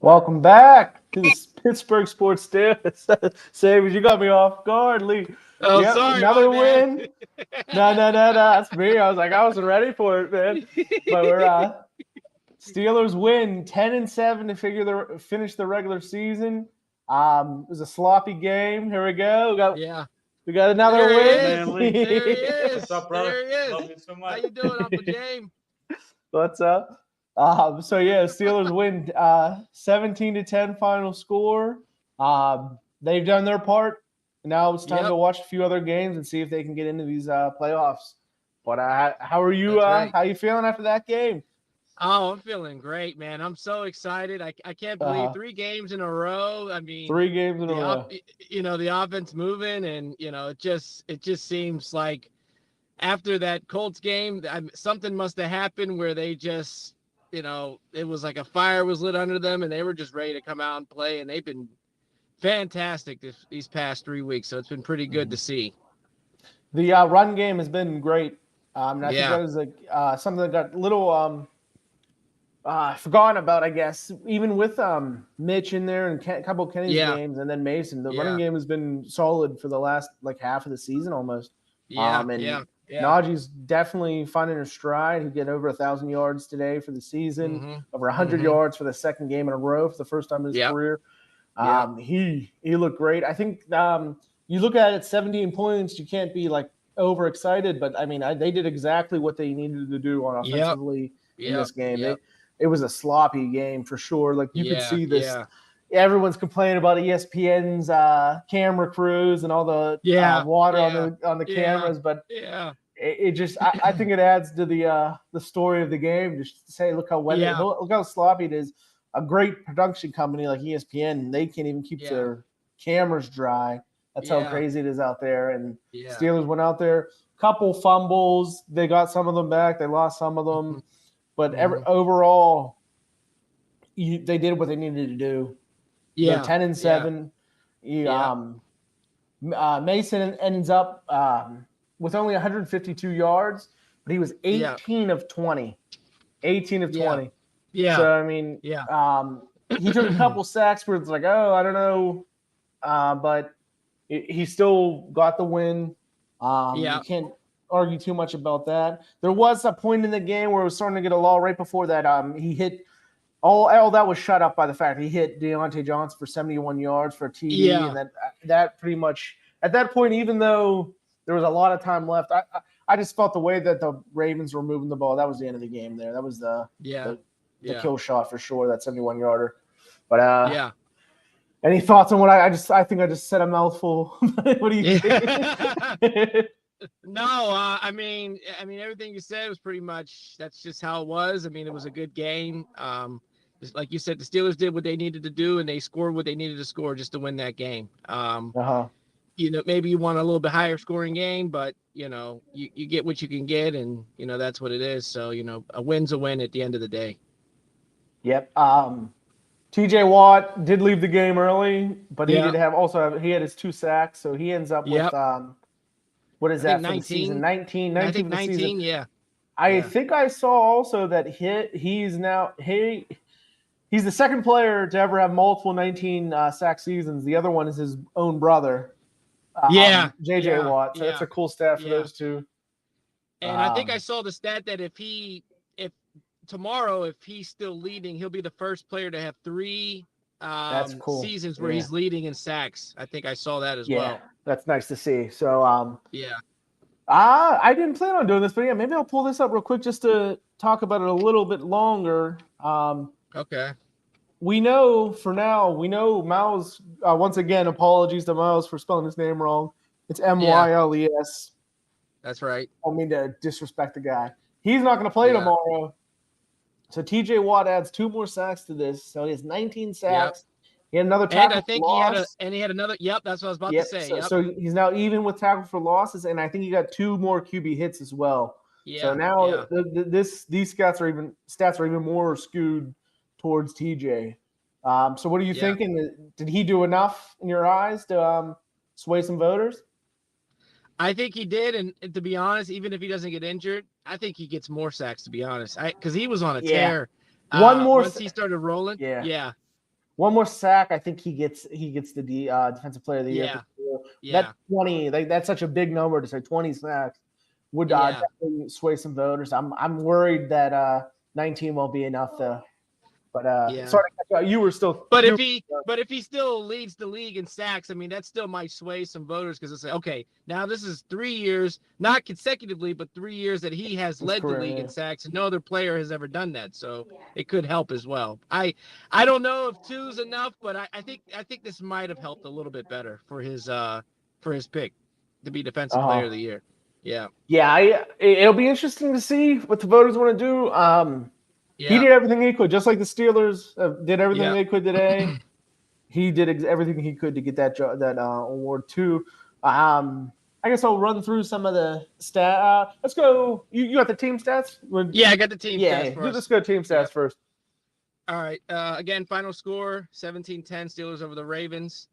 Welcome back to the Pittsburgh Sports Steelers. Savage, you got me off guard, Lee. Oh, Yep, sorry, another my bad. win. No, that's me. I wasn't ready for it, man. But we're Steelers win 10-7 to finish the regular season. It was a sloppy game. Here we go. Yeah, We got another there he win. is. Man, Lee. There he is. What's up, brother? There he is. Love you so How much. you doing, Uncle James? What's up? Steelers win 17-10 final score. They've done their part. Now it's time Yep. to watch a few other games and see if they can get into these playoffs. But how are you? That's right. How you feeling after that game? Oh, I'm feeling great, man. I'm so excited. I can't believe Uh-huh. 3 games in a row. I mean, 3 games in a row. the offense moving, and it just seems like after that Colts game, something must have happened where they just, it was like a fire was lit under them, and they were just ready to come out and play, and they've been fantastic these past 3 weeks. So it's been pretty good to see. The run game has been great. I think that was something that got a little forgotten about, I guess. Even with Mitch in there and a couple of Kenny's games, and then Mason, the running game has been solid for the last half of the season almost. Najee's definitely finding her stride. He get over 1,000 yards today for the season, over 100 yards for the second game in a row for the first time in his career. He looked great. I think you look at it, 17 points. You can't be overexcited, but I mean, they did exactly what they needed to do on offensively in this game. It was a sloppy game for sure. You could see this. Yeah. Everyone's complaining about ESPN's camera crews and all the water on the cameras, but it just I think it adds to the story of the game. Just to say, look how wet, look how sloppy it is. A great production company like ESPN, they can't even keep their cameras dry. That's how crazy it is out there. And Steelers went out there, couple fumbles. They got some of them back. They lost some of them. But overall, they did what they needed to do. Yeah. 10-7. Mason ends up with only 152 yards, but he was 18 of 20. 18 of 20. Yeah. So, I mean, he took a couple sacks where it's like, oh, I don't know. But he still got the win. You can't argue too much about that. There was a point in the game where it was starting to get a lull right before that. He hit all that was shut up by the fact he hit Deontay Johnson for 71 yards for a TD, and that pretty much at that point, even though there was a lot of time left, I just felt the way that the Ravens were moving the ball, that was the end of the game there. That was the kill shot for sure, that 71 yarder. But any thoughts on what I think I just said a mouthful. What do you think? No, I mean everything you said was pretty much, that's just how it was. I mean, it was a good game. Just like you said, the Steelers did what they needed to do, and they scored what they needed to score just to win that game. Maybe you want a little bit higher scoring game, but you get what you can get, and that's what it is. So a win's a win at the end of the day. Yep. T.J. Watt did leave the game early, but he did he had his 2 sacks, so he ends up with what is that for 19, the season? 19 I think for the 19, season. yeah. I think I saw also that he's the second player to ever have multiple 19 sack seasons. The other one is his own brother, J.J. Watt. So that's a cool stat for those two. And I think I saw the stat that if tomorrow, if he's still leading, he'll be the first player to have 3 that's cool. seasons where he's leading in sacks. I think I saw that as well. That's nice to see. So I didn't plan on doing this, but maybe I'll pull this up real quick just to talk about it a little bit longer. Okay. We know Miles, once again, apologies to Miles for spelling his name wrong. It's Myles. That's right. I don't mean to disrespect the guy. He's not going to play tomorrow. So TJ Watt adds 2 more sacks to this. So he has 19 sacks. He had another tackle. And I think he had another. Yep, that's what I was about to say. So he's now even with tackle for losses, and I think he got 2 more QB hits as well. So now these stats are even more skewed towards TJ. So what are you thinking? Did he do enough in your eyes to sway some voters? I think he did, and to be honest, even if he doesn't get injured, I think he gets more sacks. To be honest, because he was on a tear. One more once he started rolling. Yeah. one more sack, I think he gets the defensive player of the year. Yeah. That Yeah. 20, that's such a big number to say 20 sacks would Yeah. definitely sway some voters. I'm worried that 19 won't be enough though. But Yeah. sorry, you were still. But if he still leads the league in sacks, I mean, that still might sway some voters because it's like, okay, now this is 3 years, not consecutively, but 3 years that he has led the league in sacks, and no other player has ever done that. So it could help as well. I don't know if 2's enough, but I think this might have helped a little bit better for his pick to be defensive player of the year. Yeah. Yeah, it'll be interesting to see what the voters want to do. He did everything he could, just like the Steelers did everything they could today. He did everything he could to get that award too. I guess I'll run through some of the stats. Let's go. You got the team stats? Yeah, I got the team stats first. Let's go team stats first. All right. Again, final score, 17-10 Steelers over the Ravens.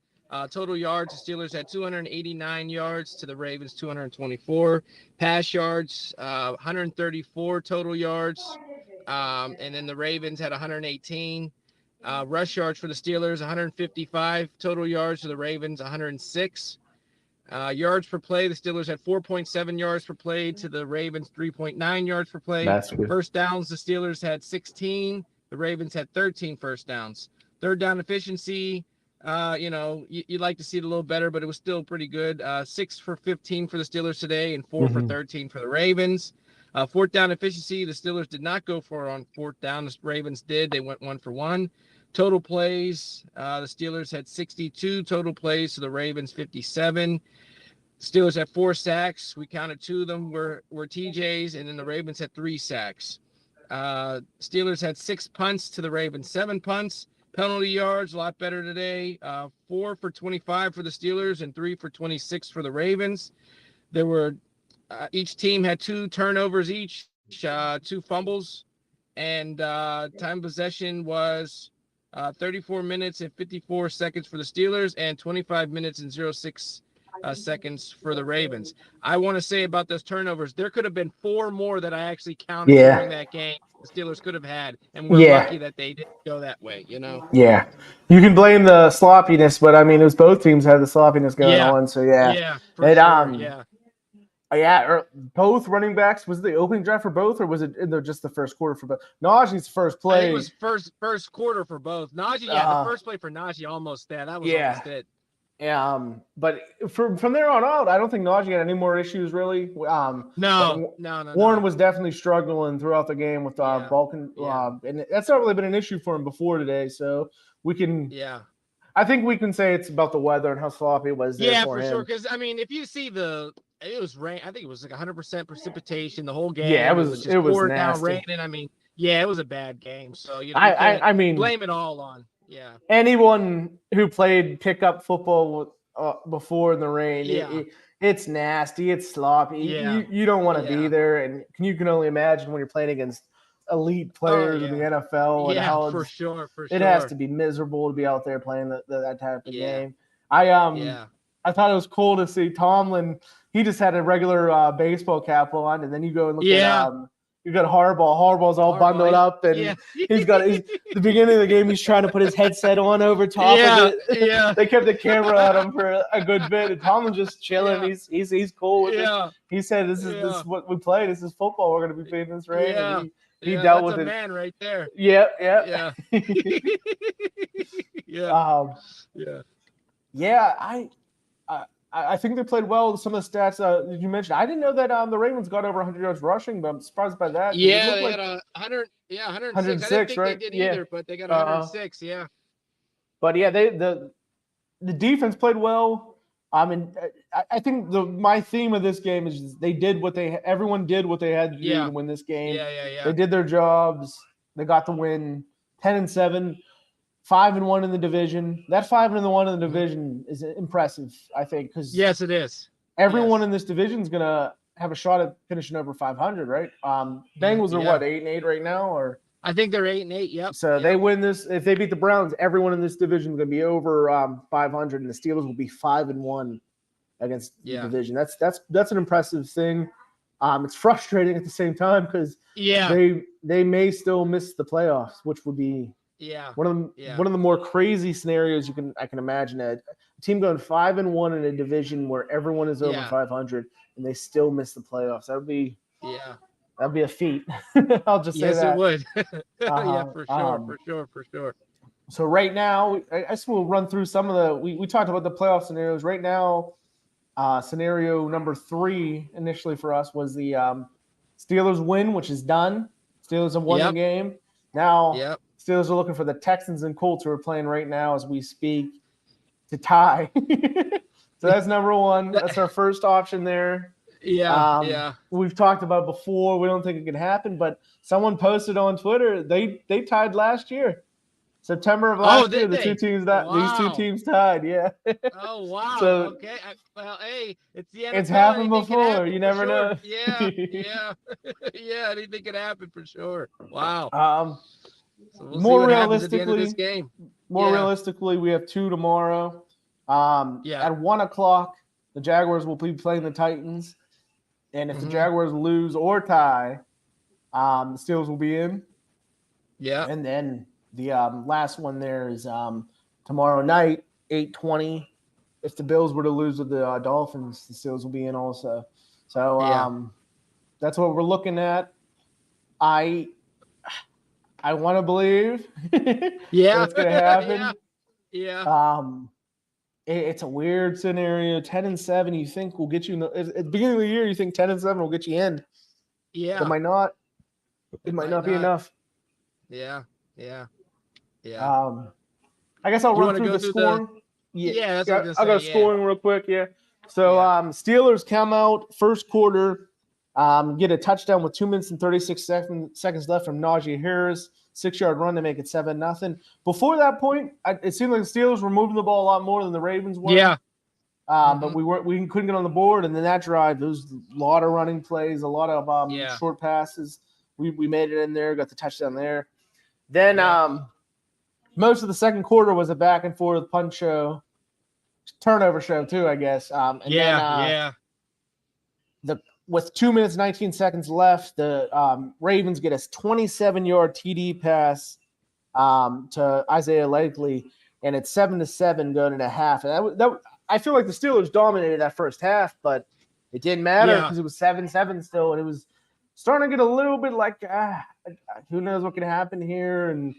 Total yards, the Steelers had 289 yards to the Ravens 224. Pass yards, 134 total yards. And then the Ravens had 118. Rush yards for the Steelers, 155. Total yards for the Ravens, 106. Yards per play, the Steelers had 4.7 yards per play to the Ravens, 3.9 yards per play. That's good. First downs, the Steelers had 16. The Ravens had 13 first downs. Third down efficiency, you'd like to see it a little better, but it was still pretty good. 6 for 15 for the Steelers today and 4 for 13 for the Ravens. Fourth down efficiency, the Steelers did not go for it on fourth down. The Ravens did. They went 1 for 1. Total plays, the Steelers had 62 total plays, so the Ravens 57. Steelers had 4 sacks. We counted 2 of them were TJs, and then the Ravens had 3 sacks. Steelers had 6 punts to the Ravens, 7 punts. Penalty yards, a lot better today. 4 for 25 for the Steelers and 3 for 26 for the Ravens. There were each team had 2 turnovers each, 2 fumbles, and time possession was 34 minutes and 54 seconds for the Steelers and 25 minutes and 06 seconds for the Ravens. I want to say about those turnovers, there could have been 4 more that I actually counted during that game. The Steelers could have had, and we're lucky that they didn't go that way, Yeah. You can blame the sloppiness, but I mean, it was both teams had the sloppiness going on, so yeah. Yeah, for sure, yeah, both running backs. Was it the opening drive for both, or was it just the first quarter for both? Najee's first play. I think it was first quarter for both. Najee, the first play for Najee almost there. That was almost it. But from there on out, I don't think Najee had any more issues really. No. Warren was definitely struggling throughout the game with Balkan, and that's not really been an issue for him before today. So we can, I think we can say it's about the weather and how sloppy it was. For sure. Because I mean, if you see it was rain. I think it was like 100% precipitation the whole game. Yeah, it was just pouring down raining. I mean, it was a bad game. So I mean, blame it all on anyone who played pickup football before in the rain. It's nasty. It's sloppy. You don't want to be there, and you can only imagine when you're playing against elite players in the NFL. And how for sure. It has to be miserable to be out there playing that type of game. I thought it was cool to see Tomlin. He just had a regular baseball cap on, and then you go and look at you got Harbaugh. Harbaugh's all bundled up, and he's got the beginning of the game. He's trying to put his headset on over top of it. They kept the camera on him for a good bit, and Tomlin's just chilling. He's cool with it. He said, "This is what we play. This is football. We're going to be playing this rain." And he dealt with it. Man, right there. Yeah. I think they played well. Some of the stats you mentioned, I didn't know that the Ravens got over 100 yards rushing, but I'm surprised by that. They had 100. 106. 106, I didn't think right? they did either, but they got 106. But the defense played well. I mean, I think my theme of this game is they did everyone did what they had to do to win this game. They did their jobs. They got the win. 10-7. 5-1 in the division. That 5-1 in the division is impressive, I think, because yes, it is. Everyone in this division is gonna have a shot at finishing over 500, right? Bengals are what 8-8 right now, or I think they're 8-8. Yep. So they win this. If they beat the Browns, everyone in this division is gonna be over 500, and the Steelers will be 5-1 against the division. That's an impressive thing. It's frustrating at the same time because they may still miss the playoffs, which would be Yeah. One of the more crazy scenarios I can imagine. A team going 5-1 in a division where everyone is over 500 and they still miss the playoffs. That'd be a feat. I'll just say yes, that. it would. Yeah, Uh-huh. for sure. So right now, I guess we'll run through some of the. We talked about the playoff scenarios. Right now, scenario number 3 initially for us was the Steelers win, which is done. Steelers have won the game. Now, Steelers are looking for the Texans and Colts, who are playing right now as we speak, to tie. So that's number 1. That's our first option there. We've talked about it before. We don't think it can happen, but someone posted on Twitter they tied last year. September of last year, these two teams tied. Yeah. Oh wow. So okay. Well, hey, it's the NFL. It's happened before. You never know. Yeah. Anything could happen for sure. Wow. So we'll more see what realistically, happens at the end of this game. Realistically, we have 2 tomorrow. At 1:00, the Jaguars will be playing the Titans, and if the Jaguars lose or tie, the Steelers will be in. Yeah. And then the last one there is tomorrow night, 8:20. If the Bills were to lose with the Dolphins, the Steelers will be in also. So that's what we're looking at. I want to believe that's going to happen. It's a weird scenario. 10-7, you think will get you at the beginning of the year. You think 10-7 will get you in. Yeah, it might not. It might not be enough. Yeah. I guess I'll run through the scoring. I'll go scoring real quick. Yeah. So Steelers come out first quarter, get a touchdown with 2 minutes and 36 seconds left from Najee Harris, 6-yard run to make it 7-0. Before that point, it seemed like the Steelers were moving the ball a lot more than the Ravens were. Yeah. But we couldn't get on the board, and then that drive, there was a lot of running plays, a lot of short passes. We made it in there, got the touchdown there. Then most of the second quarter was a back and forth punch show, turnover show too, I guess. With 2 minutes 19 seconds left, the Ravens get a 27-yard TD pass to Isaiah Likely, and it's 7-7 going into half. And I feel like the Steelers dominated that first half, but it didn't matter because it was 7-7 still, and it was starting to get a little bit like, who knows what can happen here, and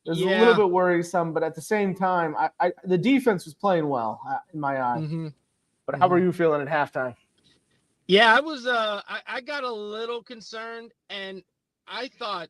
it was a little bit worrisome. But at the same time, the defense was playing well in my eyes. But how were you feeling at halftime? Yeah, I was. I got a little concerned, and I thought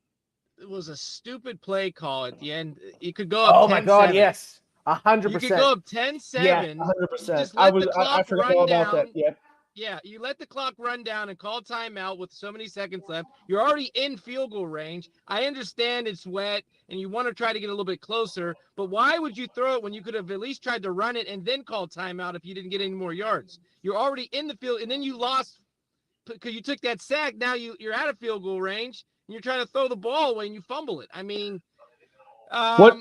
it was a stupid play call at the end. You could go up. Oh my God! Yes, 100%. You could go up 10-7. Yeah, 100%. I forgot all about that. Yeah. Yeah, you let the clock run down and call timeout with so many seconds left. You're already in field goal range. I understand it's wet and you want to try to get a little bit closer, but why would you throw it when you could have at least tried to run it and then call timeout if you didn't get any more yards? You're already in the field, and then you lost because you took that sack. Now you're out of field goal range, and you're trying to throw the ball away and you fumble it. I mean, what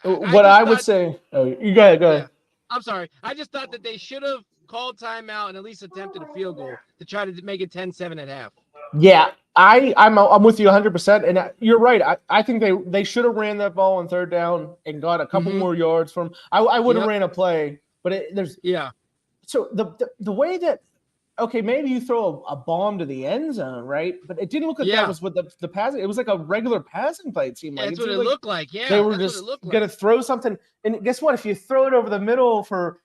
I would say. Oh, you go ahead. Yeah. I'm sorry. I just thought that they should have called timeout and at least attempted a field goal to try to make it 10-7 at half. Yeah, I'm with you 100%, and you're right. I think they should have ran that ball on third down and got a couple more yards from. I would have ran a play, but there's So the way that maybe you throw a bomb to the end zone, right? But it didn't look like that was what the passing. It was like a regular passing play. It seemed like that's what it looked like. Yeah, they were just gonna throw something, and guess what? If you throw it over the middle for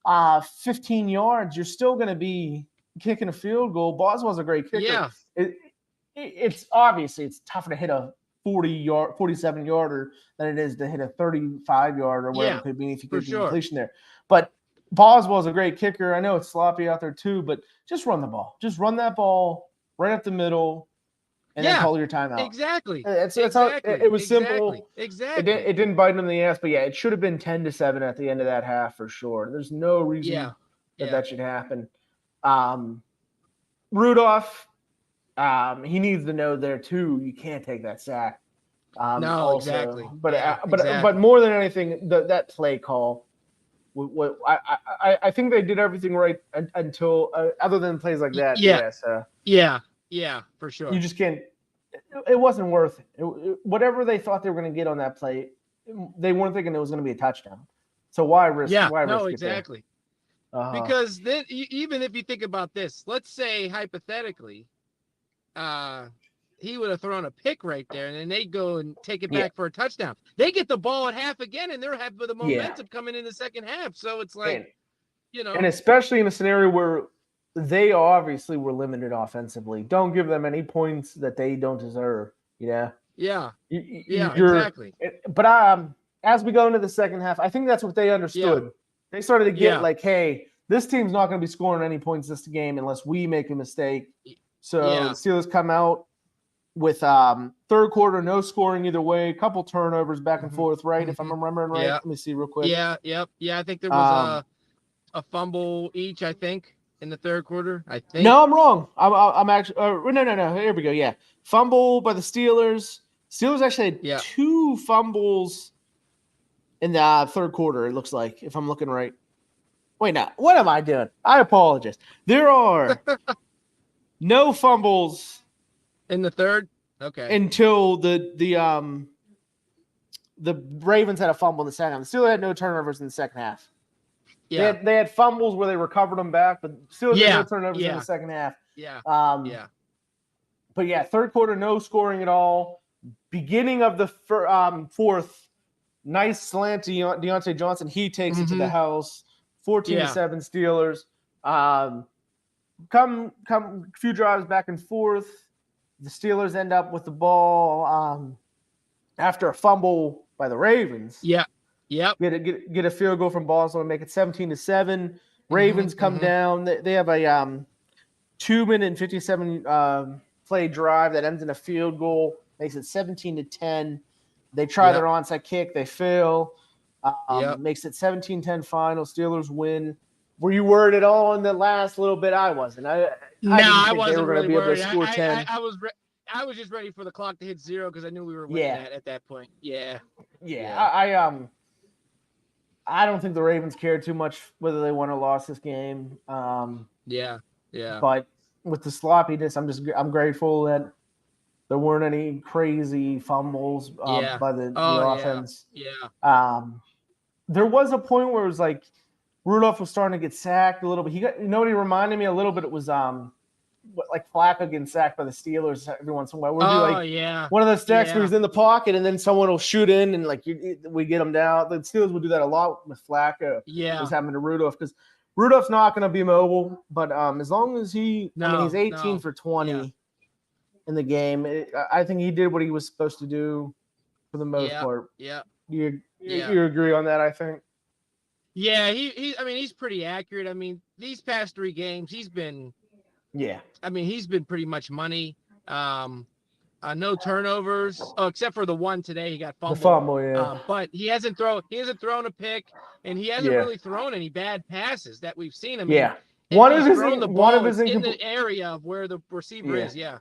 15 yards, you're still going to be kicking a field goal. Boswell's a great kicker. Yeah. It's obviously it's tougher to hit a 47-yarder than it is to hit a 35-yarder or whatever it could be if you get the completion there. But Boswell's a great kicker. I know it's sloppy out there too, but just run the ball. Just run that ball right up the middle and then call your timeout. Exactly. It was simple. Exactly. It didn't bite him in the ass, but it should have been 10-7 at the end of that half for sure. There's no reason that should happen. Rudolph, he needs to know there too. You can't take that sack. Exactly. But more than anything, that play call. I think they did everything right until other than plays like that. Yeah, for sure. You just can't. it wasn't worth it. Whatever they thought they were going to get on that play, they weren't thinking it was going to be a touchdown. So why risk? Yeah, why no, risk exactly. It there? Because then, even if you think about this, let's say hypothetically, he would have thrown a pick right there, and then they go and take it back for a touchdown. They get the ball at half again, and they're having the momentum coming in the second half. So it's like, and especially in a scenario where they obviously were limited offensively. Don't give them any points that they don't deserve. Yeah. Exactly. But as we go into the second half, I think that's what they understood. Yeah. They started to get like, hey, this team's not going to be scoring any points this game unless we make a mistake. So the Steelers come out with third quarter, no scoring either way, a couple turnovers back and forth, right? If I'm remembering right. Let me see real quick. Yeah. I think there was a fumble each, I think, in the third quarter. I think. No, I'm wrong. I'm actually no. Here we go. Yeah. Fumble by the Steelers. Steelers actually had 2 fumbles in the third quarter, it looks like, if I'm looking right. Wait, now, what am I doing? I apologize. There are no fumbles in the third. Okay. Until the Ravens had a fumble in the second half. The Steelers had no turnovers in the second half. Yeah. They had fumbles where they recovered them back, but still had no turnovers in the second half. Yeah. But yeah, third quarter, no scoring at all. Beginning of the fourth, nice slant to Deontay Johnson. He takes it to the house. 14-7 Steelers. Come a few drives back and forth. The Steelers end up with the ball after a fumble by the Ravens. Yeah. Yep. Get a field goal from Boston and make it 17-7. Ravens come down. They have a 2-minute and 57 play drive that ends in a field goal, makes it 17-10. They try their onside kick, they fail. Makes it 17-10 final. Steelers win. Were you worried at all in the last little bit? I wasn't. I wasn't they were really be worried. Able to score 10. I was just ready for the clock to hit 0 because I knew we were winning at that point. Yeah. I don't think the Ravens cared too much whether they won or lost this game. Yeah. But with the sloppiness, I'm grateful that there weren't any crazy fumbles by the offense. Yeah. There was a point where it was like Rudolph was starting to get sacked a little bit. He reminded me a little bit. It was like Flacco getting sacked by the Steelers every once in a while. One of those sacks where he's in the pocket and then someone will shoot in and we get him down. The Steelers would do that a lot with Flacco. Yeah, was happening to Rudolph because Rudolph's not going to be mobile, but as long as he's 18 for 20 in the game. I think he did what he was supposed to do for the most part. Yeah, you agree on that? I think. Yeah, he's pretty accurate. I mean, these past 3 games, he's been. Yeah. I mean, he's been pretty much money. No turnovers, except for the one today. He got fumbled. The fumble, yeah. But he hasn't thrown a pick, and he hasn't really thrown any bad passes that we've seen. I mean, one of his in the area of where the receiver is. Yeah.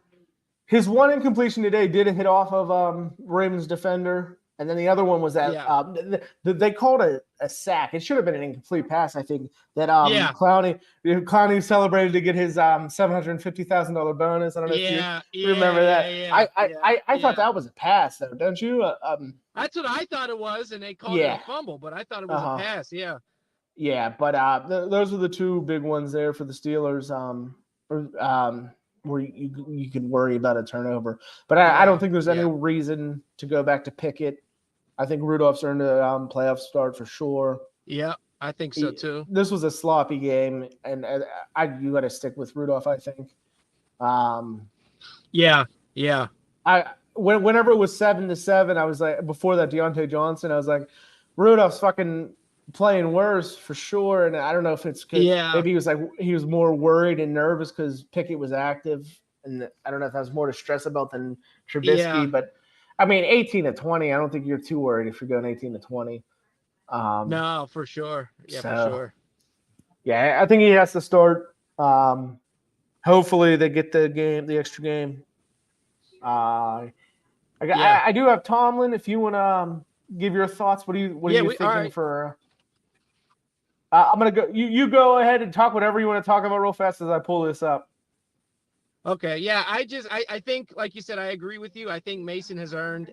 His one incompletion today did hit off of Ravens defender. And then the other one was that they called a sack. It should have been an incomplete pass, I think. That Clowney celebrated to get his $750,000 bonus. I don't know if you remember that. I thought that was a pass, though, don't you? That's what I thought it was, and they called it a fumble, but I thought it was a pass. Yeah. Yeah, but those are the 2 big ones there for the Steelers. Where you can worry about a turnover, but I don't think there's any reason to go back to Pickett. I think Rudolph's earned a playoff start for sure. Yeah, I think so too. This was a sloppy game, and you got to stick with Rudolph. I think. Yeah. Whenever it was 7-7, I was like, before that Deontay Johnson, I was like, Rudolph's fucking playing worse for sure. And I don't know if it's because maybe he was more worried and nervous because Pickett was active, and I don't know if that was more to stress about than Trubisky, but. I mean, 18-20. I don't think you're too worried if you're going 18-20. No, for sure. Yeah, for sure. Yeah, I think he has to start. Hopefully, they get the extra game. I do have Tomlin. If you want to give your thoughts, what are you thinking for? I'm gonna go. You go ahead and talk whatever you want to talk about real fast as I pull this up. Okay. Yeah. I think, like you said, I agree with you. I think Mason has earned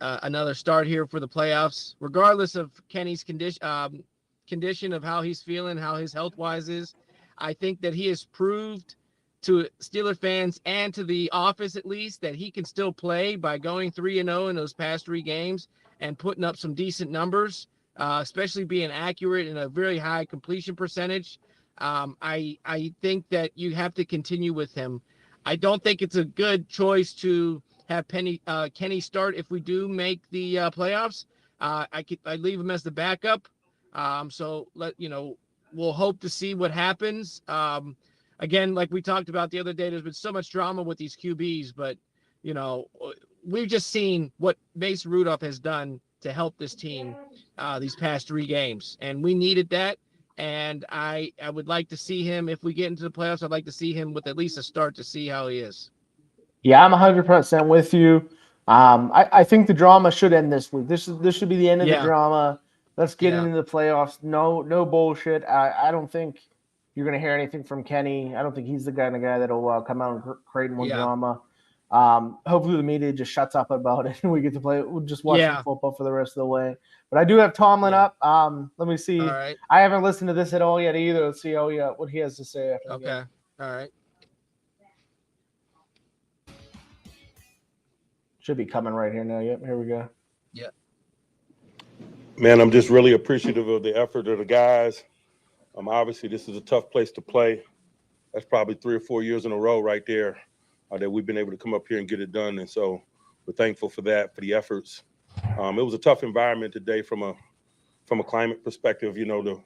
another start here for the playoffs, regardless of Kenny's condition of how he's feeling, how his health wise is. I think that he has proved to Steeler fans and to the office at least that he can still play by going 3-0 in those past 3 games and putting up some decent numbers, especially being accurate in a very high completion percentage. I think that you have to continue with him. I don't think it's a good choice to have Kenny start if we do make the playoffs. I leave him as the backup. So we'll hope to see what happens. Again, like we talked about the other day, there's been so much drama with these QBs, but we've just seen what Mason Rudolph has done to help this team these past 3 games, and we needed that. And I would like to see him, if we get into the playoffs, I'd like to see him with at least a start to see how he is. Yeah, I'm 100% with you. I think the drama should end this week. This should be the end of the drama. Let's get into the playoffs. No bullshit. I don't think you're going to hear anything from Kenny. I don't think he's the guy that'll come out and create more drama. Hopefully the media just shuts up about it and we get to play. We'll just watch some football for the rest of the way. But I do have Tomlin up. Let me see. All right. I haven't listened to this at all yet either. Let's see what he has to say after the game. All right. Should be coming right here now. Yep, here we go. Yeah. Man, I'm just really appreciative of the effort of the guys. Obviously, this is a tough place to play. That's probably 3 or 4 years in a row right there that we've been able to come up here and get it done. And so we're thankful for that, for the efforts. It was a tough environment today from a climate perspective. The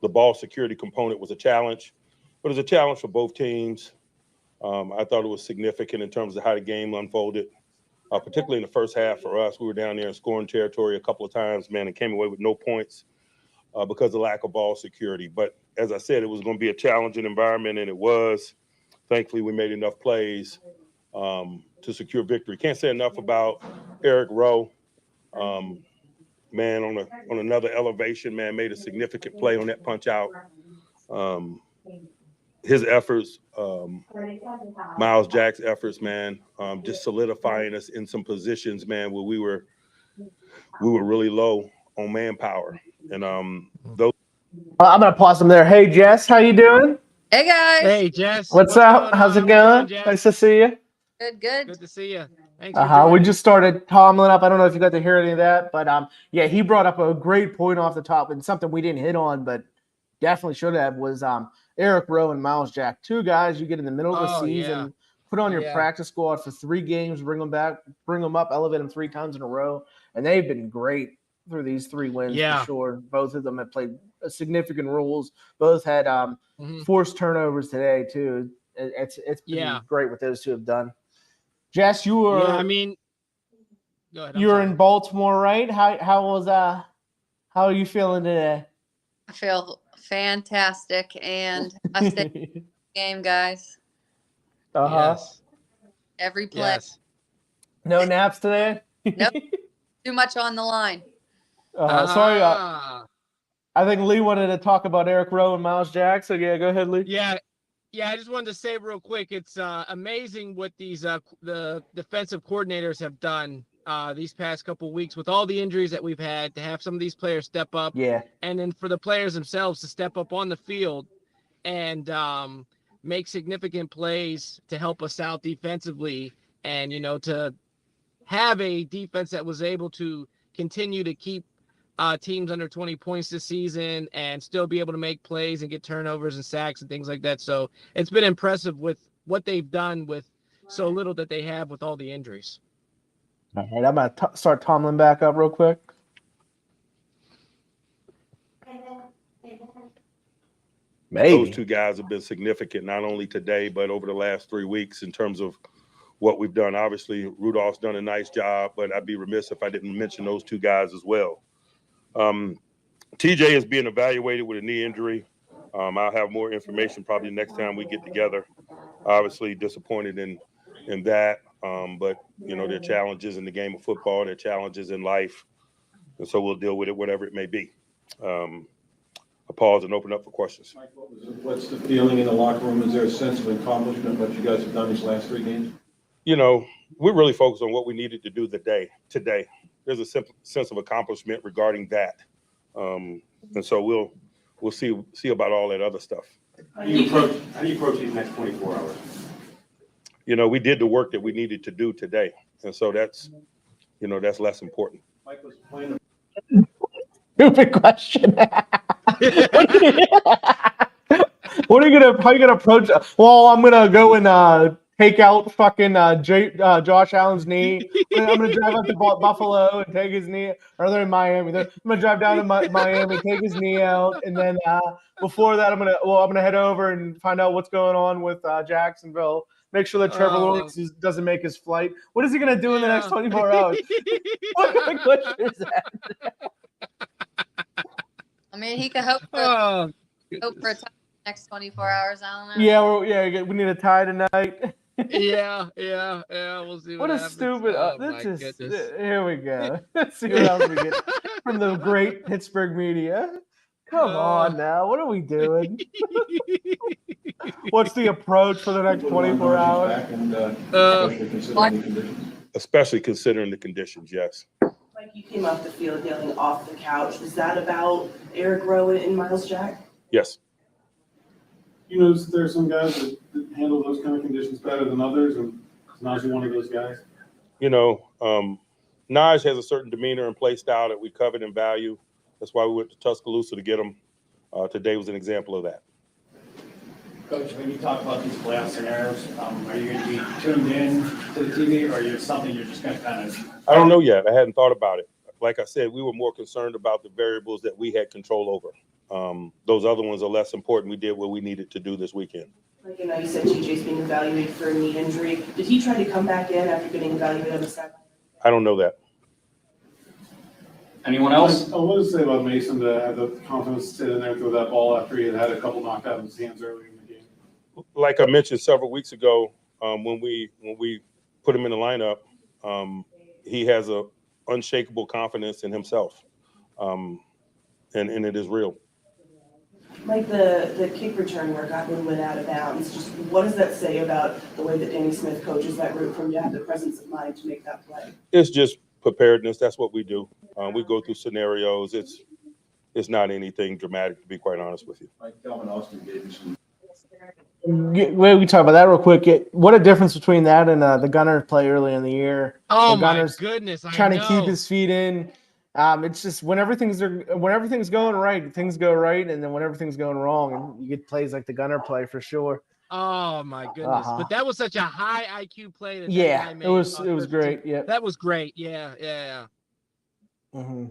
ball security component was a challenge, but it was a challenge for both teams. I thought it was significant in terms of how the game unfolded, particularly in the first half for us. We were down there in scoring territory a couple of times, man, and came away with no points because of lack of ball security. But as I said, it was going to be a challenging environment, and it was. Thankfully, we made enough plays to secure victory. Can't say enough about Eric Rowe. Man, on another elevation, man, made a significant play on that punch out. His efforts, Miles Jack's efforts, man, just solidifying us in some positions, man, where we were really low on manpower. And those. I'm gonna pause them there. Hey, Jess, how you doing? Hey guys. Hey, Jess. What's up? How's it going? Nice to see you. Good. Good to see you. Thanks for joining. We just started Tomlin up. I don't know if you got to hear any of that, but he brought up a great point off the top and something we didn't hit on, but definitely should have was Eric Rowe and Miles Jack, 2 guys you get in the middle of the season, put on your practice squad for 3 games, bring them up, elevate them 3 times in a row, and they've been great through these 3 wins for sure. Both of them have played significant roles. Both had forced turnovers today too. It's been great what those 2 have done. Jess, you were. Yeah, I mean, go ahead. You were in Baltimore, right? How are you feeling today? I feel fantastic, and I stayed in the game, guys. Yes. Every play. Yes. No naps today? Nope. Too much on the line. Sorry. I think Lee wanted to talk about Eric Rowe and Miles Jack. So yeah, go ahead, Lee. Yeah, I just wanted to say real quick, it's amazing what these the defensive coordinators have done these past couple of weeks with all the injuries that we've had, to have some of these players step up. Yeah. And then for the players themselves to step up on the field and make significant plays to help us out defensively, and to have a defense that was able to continue to keep teams under 20 points this season and still be able to make plays and get turnovers and sacks and things like that. So it's been impressive with what they've done with so little that they have with all the injuries. All right, I'm going to start Tomlin back up real quick. Maybe. Those 2 guys have been significant, not only today, but over the last 3 weeks in terms of what we've done. Obviously, Rudolph's done a nice job, but I'd be remiss if I didn't mention those 2 guys as well. TJ is being evaluated with a knee injury. I'll have more information probably next time we get together. Obviously disappointed in that, but there are challenges in the game of football, there are challenges in life, and so we'll deal with it, whatever it may be. pause and open up for questions. Mike, what's the feeling in the locker room? Is there a sense of accomplishment, what you guys have done these last 3 games? You know, we're really focused on what we needed to do today. There's a sense of accomplishment regarding that. And so we'll see about all that other stuff. How do you approach these next 24 hours? You know, we did the work that we needed to do today. And so that's less important. Mike was playing. Stupid question. How are you gonna approach? Well, I'm gonna go and take out fucking Josh Allen's knee. I'm gonna drive up to Buffalo and take his knee. Or they're in Miami. I'm gonna drive down to Miami, take his knee out, and then before that, I'm gonna head over and find out what's going on with Jacksonville. Make sure that Trevor Lawrence doesn't make his flight. What is he gonna do in the next 24 hours? What kind of question is that? I mean, he could hope for a tie next 24 hours. I don't know. Yeah, we need a tie tonight. yeah. We'll see. What a happens. stupid. Goodness. Here we go. Let's see what else we get from the great Pittsburgh media. Come on now. What are we doing? What's the approach for the next 24 hours? Back and, especially considering the conditions. Especially considering the conditions, yes. Mike, you came off the field yelling off the couch. Was that about Eric Rowe and Miles Jack? Yes. You notice there are some guys that handle those kind of conditions better than others, and Najee one of those guys. You know, Naj has a certain demeanor and play style that we covet and value. That's why we went to Tuscaloosa to get him. Today was an example of that. Coach, when you talk about these playoff scenarios, are you going to be tuned in to the TV, or is it something you're just going to kind of? I don't know yet. I hadn't thought about it. Like I said, we were more concerned about the variables that we had control over. Those other ones are less important. We did what we needed to do this weekend. Like, you know, you said TJ's being evaluated for a knee injury. Did he try to come back in after getting evaluated on the side? I don't know that. Anyone else? I want to say about Mason to have the confidence to sit in there and throw that ball after he had a couple knocked out of his hands earlier in the game. Like I mentioned several weeks ago, when we put him in the lineup, he has a unshakable confidence in himself, and it is real. Like the kick return where Godwin went out of bounds, just what does that say about the way that Danny Smith coaches that route from you to have the presence of mind to make that play? It's just preparedness. That's what we do. We go through scenarios. It's not anything dramatic, to be quite honest with you. Mike, Calvin Austin gave you some. Well, we can talk about that real quick. What a difference between that and the Gunner play early in the year. Oh The my Gunner's goodness! trying to keep his feet in. It's just when everything's going right, things go right, and then when everything's going wrong, and you get plays like the Gunner play for sure. Oh my goodness! But that was such a high IQ play. That Yeah, guy made it was on first great. and 2. Yeah. That was great. Yeah. Mm-hmm.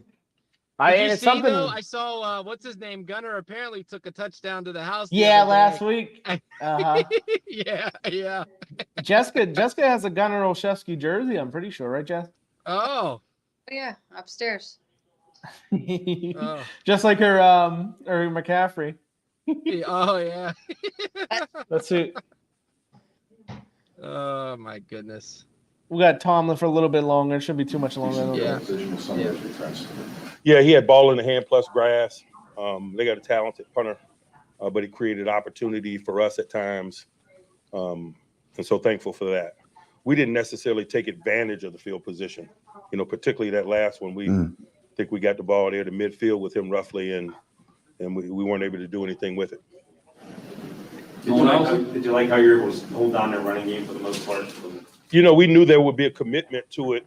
Did you see, though, I saw what's his name, Gunner apparently took a touchdown to the house. Yeah, last week. Uh-huh. yeah. Jessica has a Gunner Olszewski jersey. I'm pretty sure, right, Jess? Oh. Yeah, upstairs. Oh. Just like her McCaffrey. Oh yeah. Let's see. Oh my goodness. We got Tomlin for a little bit longer. It shouldn't be too much longer. Yeah. Yeah, he had ball in the hand plus grass. They got a talented punter, but he created opportunity for us at times. And so thankful for that. We didn't necessarily take advantage of the field position, particularly that last one. We think we got the ball there to midfield with him roughly, and we weren't able to do anything with it. Did you like how you were able to hold down that running game for the most part? We knew there would be a commitment to it,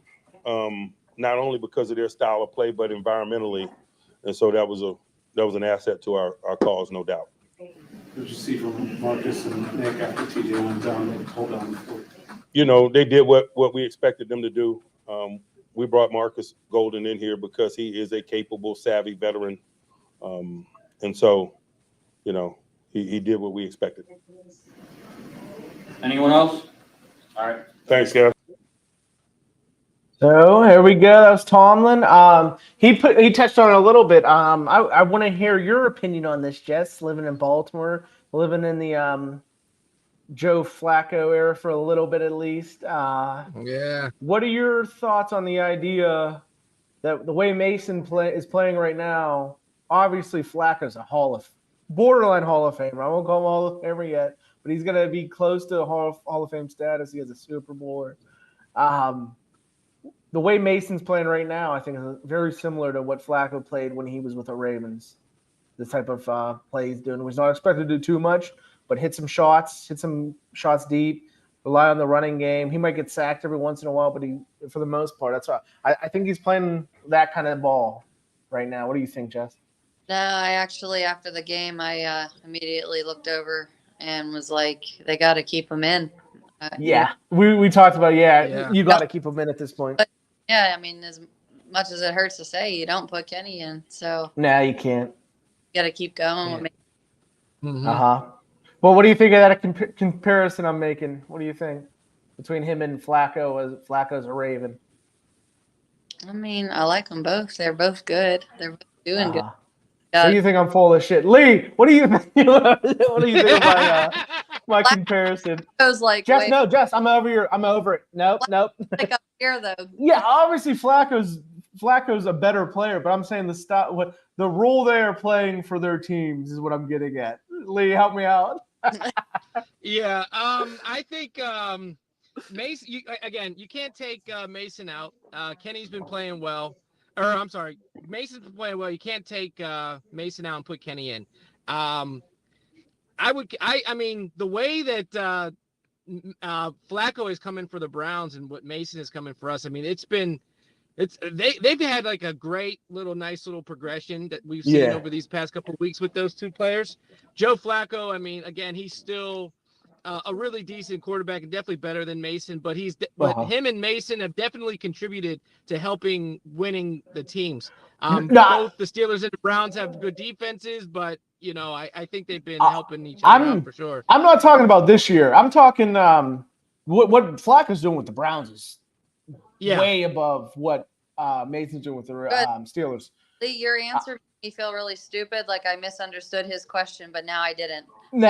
not only because of their style of play, but environmentally. And so that was an asset to our cause, no doubt. What did you see from Marcus and Nick after TJ went down and hold on? They did what we expected them to do. We brought Marcus Golden in here because he is a capable, savvy veteran. And so, he did what we expected. Anyone else? All right. Thanks, guys. So here we go. That was Tomlin. He touched on it a little bit. I want to hear your opinion on this, Jess. Living in Baltimore, living in the Joe Flacco era for a little bit at least. Yeah. What are your thoughts on the idea that the way Mason is playing right now, obviously Flacco's a borderline Hall of Famer. I won't call him Hall of Famer yet, but he's going to be close to Hall of Fame status. He has a Super Bowl. The way Mason's playing right now, I think, is very similar to what Flacco played when he was with the Ravens. The type of play he's doing. He's not expected to do too much, but hit some shots deep, rely on the running game. He might get sacked every once in a while, but for the most part, that's I think he's playing that kind of ball right now. What do you think, Jess? No, I actually, after the game, I immediately looked over and was like, they got to keep him in. Yeah, we talked about, Yeah. you got to keep him in at this point. Yeah, I mean, as much as it hurts to say, you don't put Kenny in. So No, you can't. you got to keep going. with Mhm. Well, what do you think of that comparison I'm making? What do you think between him and Flacco as Flacco's a Raven? I mean, I like them both. They're both good. They're both doing good. So you think I'm full of shit, Lee? What do you think? What do you think of my comparison? I was like, Jess, wait, no, Jess, I'm over it. Nope. like up here though. Yeah, obviously Flacco's a better player, but I'm saying the role they are playing for their teams is what I'm getting at. Lee, help me out. Yeah, I think Mason. You can't take Mason out. Kenny's been playing well, or I'm sorry, Mason's been playing well. You can't take Mason out and put Kenny in. I mean, the way that Flacco is coming for the Browns and what Mason is coming for us. I mean, they've had like a great nice little progression that we've seen over these past couple of weeks with those two players. Joe Flacco, I mean, again, he's still a really decent quarterback and definitely better than Mason, but him and Mason have definitely contributed to helping winning the teams. Both the Steelers and the Browns have good defenses, but I think they've been helping each other out for sure. I'm not talking about this year. I'm talking what Flacco's doing with the Browns is way above what Mason's doing with the Steelers. Lee, your answer made me feel really stupid. Like I misunderstood his question, but now I didn't. No.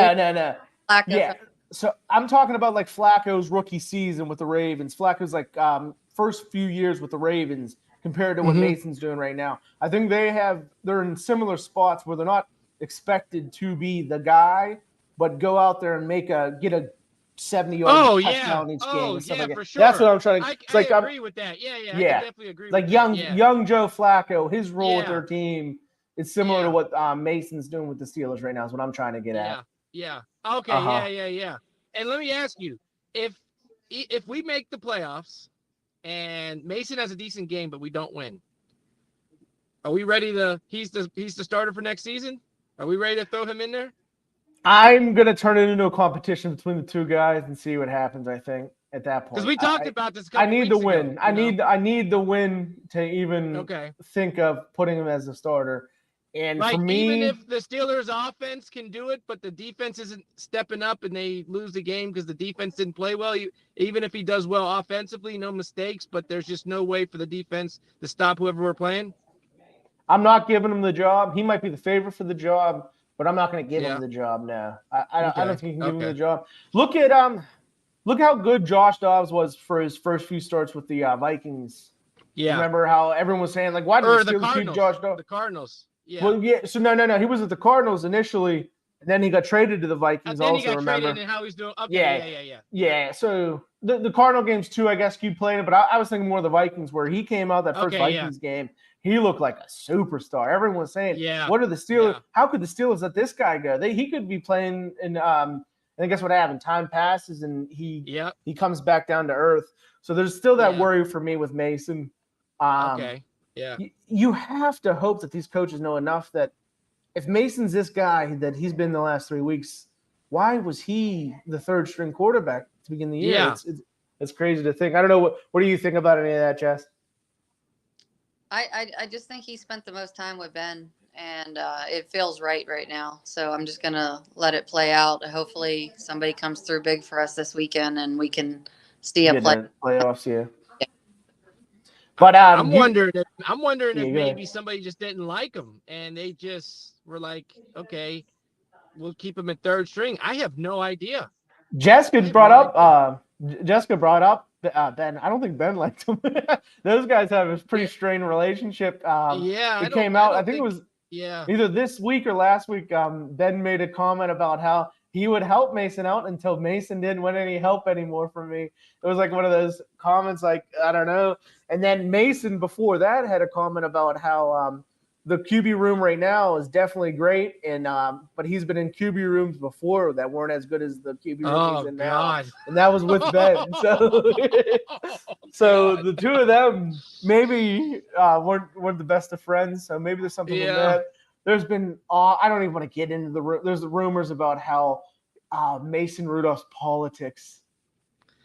Flacco Yeah. So I'm talking about like Flacco's rookie season with the Ravens. Flacco's like first few years with the Ravens compared to what Mason's doing right now. I think they're in similar spots where they're not expected to be the guy, but go out there and get a 70-yard touchdown each game and stuff like that. For sure. That's what I'm trying to. I agree with that. Yeah. I can definitely agree. Like with young Joe Flacco, his role with their team is similar to what Mason's doing with the Steelers right now. Is what I'm trying to get at. Yeah. Okay. Yeah. And let me ask you, if we make the playoffs and Mason has a decent game, but we don't win, are we ready to? He's the starter for next season. Are we ready to throw him in there? I'm gonna turn it into a competition between the two guys and see what happens. I think at that point, because we talked about this. I need the win. I need the win to even think of putting him as a starter. And like, for me, even if the Steelers' offense can do it, but the defense isn't stepping up and they lose the game because the defense didn't play well, even if he does well offensively, no mistakes, but there's just no way for the defense to stop whoever we're playing. I'm not giving him the job. He might be the favorite for the job, but I'm not going to give him the job now. I don't think he can give him the job. Look how good Josh Dobbs was for his first few starts with the Vikings. Yeah. Remember how everyone was saying, like, why did the Steelers keep Josh Dobbs? The Cardinals. Yeah. Well, yeah. So no. He was at the Cardinals initially, and then he got traded to the Vikings. Then also, he got remember? Traded and how he's doing. Okay, Yeah. So the Cardinal games too, I guess, keep playing it. But I was thinking more of the Vikings, where he came out that first Vikings game. He looked like a superstar. Everyone was saying, what are the Steelers? Yeah. How could the Steelers let this guy go? He could be playing in. And guess what happened? Time passes, and he comes back down to earth. So there's still that worry for me with Mason. Yeah. You have to hope that these coaches know enough that if Mason's this guy that he's been the last 3 weeks, why was he the third string quarterback to begin the year? Yeah. It's crazy to think. I don't know. What do you think about any of that, Jess? I just think he spent the most time with Ben, and it feels right now. So I'm just going to let it play out. Hopefully somebody comes through big for us this weekend and we can see a playoffs, yeah. But I'm wondering if maybe somebody just didn't like him and they just were like, okay, we'll keep him at third string. I have no idea. Jessica brought up Ben. I don't think Ben liked him. Those guys have a pretty strained relationship. It came out. I think it was Yeah. either this week or last week, Ben made a comment about how he would help Mason out until Mason didn't want any help anymore from me. It was like one of those comments, like, I don't know. And then Mason before that had a comment about how the QB room right now is definitely great, and but he's been in QB rooms before that weren't as good as the QB room Oh he's in now, God. and that was with Ben. So, so God. the two of them maybe weren't the best of friends. So maybe there's something in Yeah. that. There's been I don't even want to get into there's the rumors about how Mason Rudolph's politics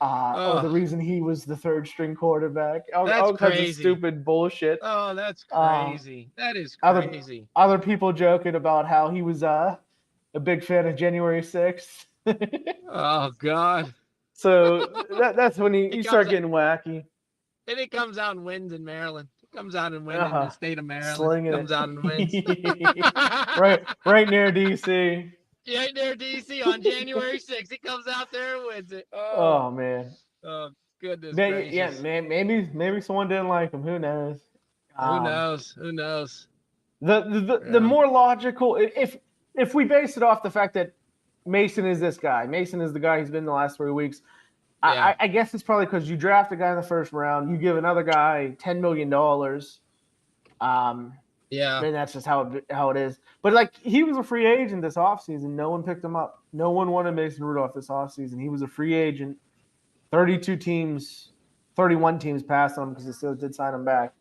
or the reason he was the third string quarterback. That's All kinds of crazy. stupid bullshit. Oh, that's crazy. That is other- crazy. Other people joking about how he was a big fan of January 6th. Oh God. So that's when you comes start out- getting wacky. And it comes out and wins in Maryland. It comes out and wins in Uh-huh. the state of Maryland. Slinging Comes it. out and wins. right near DC. Right there, DC, on January 6th. He comes out there and wins it. Oh man. Oh, goodness Yeah, gracious. maybe someone didn't like him. Who knows? Who knows? Who knows? The Yeah. more logical, if we base it off the fact that Mason is this guy, Mason is the guy he's been the last 3 weeks. Yeah. I guess it's probably because you draft a guy in the first round, you give another guy $10 million. Yeah. And that's just how it is. But like he was a free agent this offseason. No one picked him up. No one wanted Mason Rudolph this offseason. He was a free agent. 31 teams passed on him because they still did sign him back.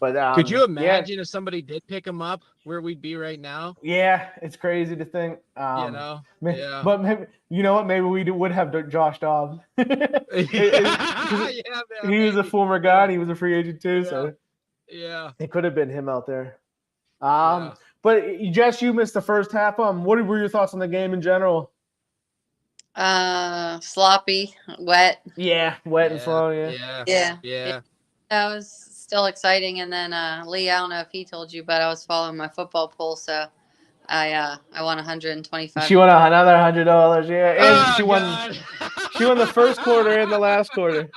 But Could you imagine if somebody did pick him up, where we'd be right now? Yeah, it's crazy to think. You know? Yeah. But maybe, you know what? Maybe we would have Josh Dobbs. Yeah, man, He was a maybe. former guy and he was a free agent too, so Yeah. it could have been him out there. Yeah. But Jess, you missed the first half. What were your thoughts on the game in general? Sloppy, wet. Yeah, wet and slow. Yeah. Yeah. Yeah. That was still exciting. And then Lee, I don't know if he told you, but I was following my football poll, so I won 125. She won another $100. Yeah, and Oh, she won. God. She won the first quarter and the last quarter.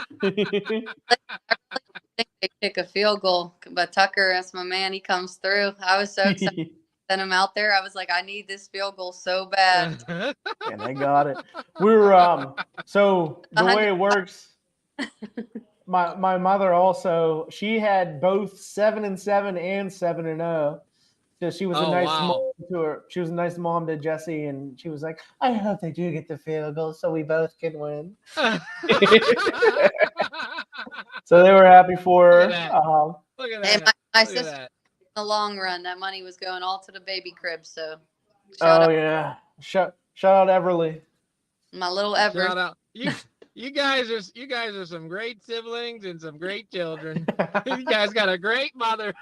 They kick a field goal, but Tucker, that's my man. He comes through. I was so excited to send him out there. I was like, I need this field goal so bad. And they got it. We were so the way it works. My mother also, she had both 7-7 and 7-0. So she was a Oh, nice wow. mom to her. She was a nice mom to Jesse, and she was like, "I hope they do get the field goal so we both can win." So they were happy for her. Look at that. Look at Hey, that. my Look at sister, in that. the long run, that money was going all to the baby crib. So shout Oh out yeah, shout out Everly. my little Ever. Shout out. You guys are some great siblings and some great children. You guys got a great mother.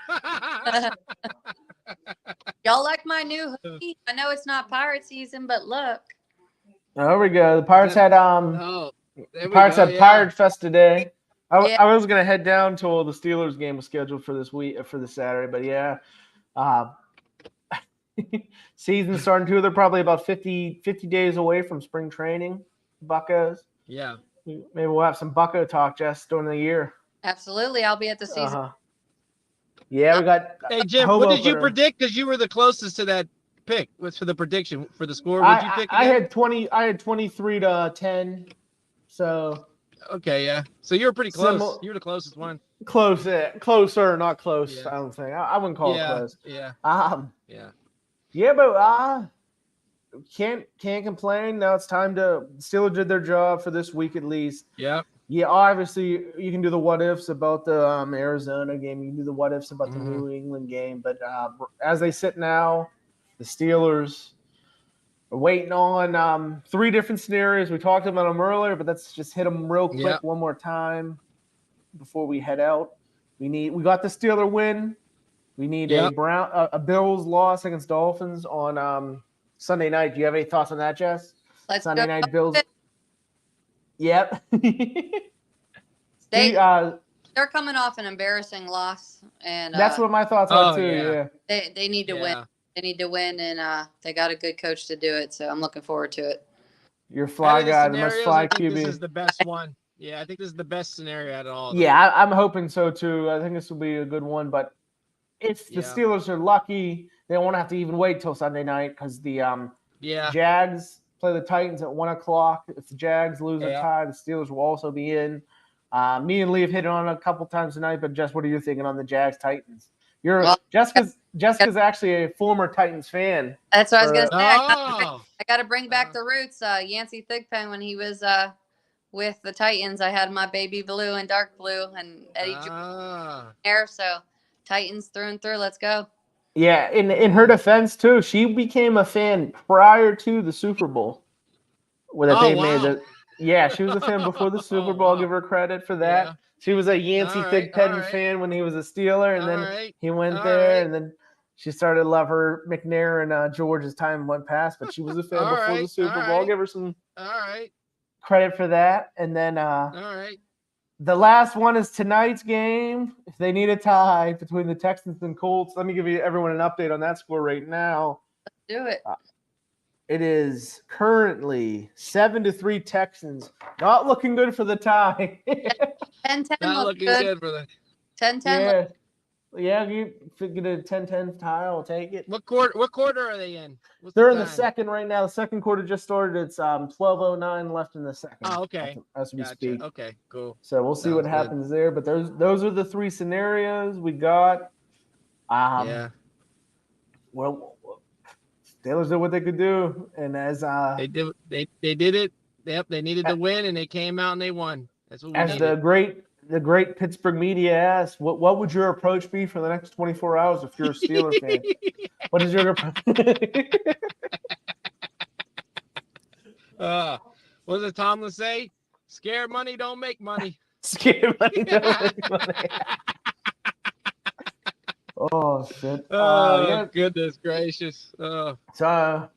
Y'all like my new hoodie? I know it's not pirate season, but look. There we go. The Pirates had Oh, there we Pirates go, had yeah. Pirate Fest today. Yeah. I was gonna head down till the Steelers game was scheduled for this week for this Saturday, but yeah, season's starting to. They're probably about 50 days away from spring training. Buccos. Yeah. Maybe we'll have some Bucco talk, Jess, during the year. Absolutely. I'll be at the season. Uh-huh. Yeah, we got. Hey Jim, home what did you opener. predict? Because you were the closest to that pick. What's for the prediction for the score? What'd you pick? I again? had 20. I had 23-10. So Okay, yeah. So you were pretty close. Similar- You were the closest one. closer, not close. Yeah. I don't think. I wouldn't call it Yeah. close. Yeah. Yeah, Yeah. but can't complain. Now it's time to Steelers did their job for this week at least. Yeah. Yeah, obviously you can do the what ifs about the Arizona game. You can do the what ifs about the Mhm. New England game. But as they sit now, the Steelers are waiting on 3 different scenarios. We talked about them earlier, but let's just hit them real quick Yeah. one more time before we head out. We got the Steeler win. We need Yep. a Bills loss against Dolphins on Sunday night. Do you have any thoughts on that, Jess? Let's Sunday go. night Bills. Yep. They, See, they're coming off an embarrassing loss, and that's what my thoughts are Oh, too. yeah. Yeah. they need to win. Yeah. They need to win, and they got a good coach to do it. So I'm looking forward to it. Your Out fly of the guy, the most scenarios, fly I think this is QB. the best one. Yeah, I think this is the best scenario out of all. of them. Yeah, I'm hoping so too. I think this will be a good one. But if the Yeah. Steelers are lucky they won't have to even wait till Sunday night because the Yeah. Jags play the Titans at 1:00. If the Jags lose or Yeah. tie, the Steelers will also be in. Me and Lee have hit it on a couple times tonight, but Jess, what are you thinking on the Jags Titans? Well, Jessica's actually a former Titans fan. That's what I was For- gonna say. Oh. I got to bring back the roots. Yancey Thigpen, when he was with the Titans, I had my baby blue and dark blue, and Eddie Jr. So Titans through and through. Let's go. Yeah, in her defense too, she became a fan prior to the Super Bowl. Where Oh, they wow. made it. Yeah, she was a fan before the Super Bowl. I'll give her credit for that. Yeah. She was a Yancey All right, Thigpen all right. fan when he was a Steeler, and All then right, he went all there, right. and then she started to love her McNair and George as time went past. But she was a fan All before the right, Super all Bowl. I'll right. give her some All right. credit for that. And then All right. the last one is tonight's game. If they need a tie between the Texans and Colts, let me give you everyone an update on that score right now. Do it. It is currently 7-3 Texans. Not looking good for the tie. 10-10 Not looks looking good. good for the. 10-10. Yeah, you get a 10-10 tie, I'll take it. What quarter are they in? What's They're in the time? second right now. The second quarter just started. It's 12:09 left in the second. Oh, okay. As we Gotcha. speak. Okay, cool. So we'll see Sounds what good. happens there. But those are the three scenarios we got. Yeah. Well, Steelers did what they could do, and as They did it. Yep, they needed to win, and they came out and they won. That's what we as needed. the great Pittsburgh media asked, what would your approach be for the next 24 hours if you're a Steeler fan? What is your approach? What does Tomlin say? Scare money don't make money. Scared money, don't make money. Oh shit! Oh Yeah. goodness gracious! Oh So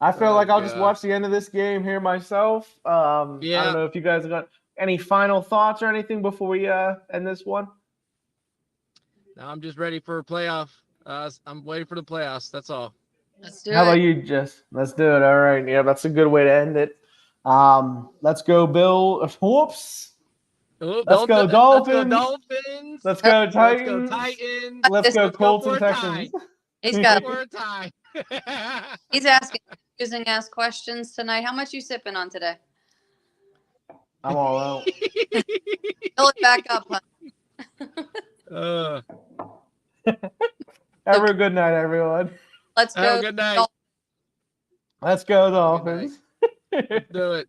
I feel like I'll just God. watch the end of this game here myself. I Yeah. don't know if you guys have got any final thoughts or anything before we end this one. now I'm just ready for a playoff. I'm waiting for the playoffs. That's all. Let's do How about it. you, Jess? Let's do it. All right. Yeah, that's a good way to end it. Let's go, Bill. Whoops. Oh, Let's go, Let's Dolphins. go Dolphins. Let's go, Let's Titans. go Titans. Let's go, Let's go Colts for and a Texans. He's got. For a tie. He's asking confusing ass questions tonight. How much you sipping on today? I'm all out. Fill it back up, huh? Have a good night, everyone. Let's Have a go. good night. Let's go, Dolphins. Do it.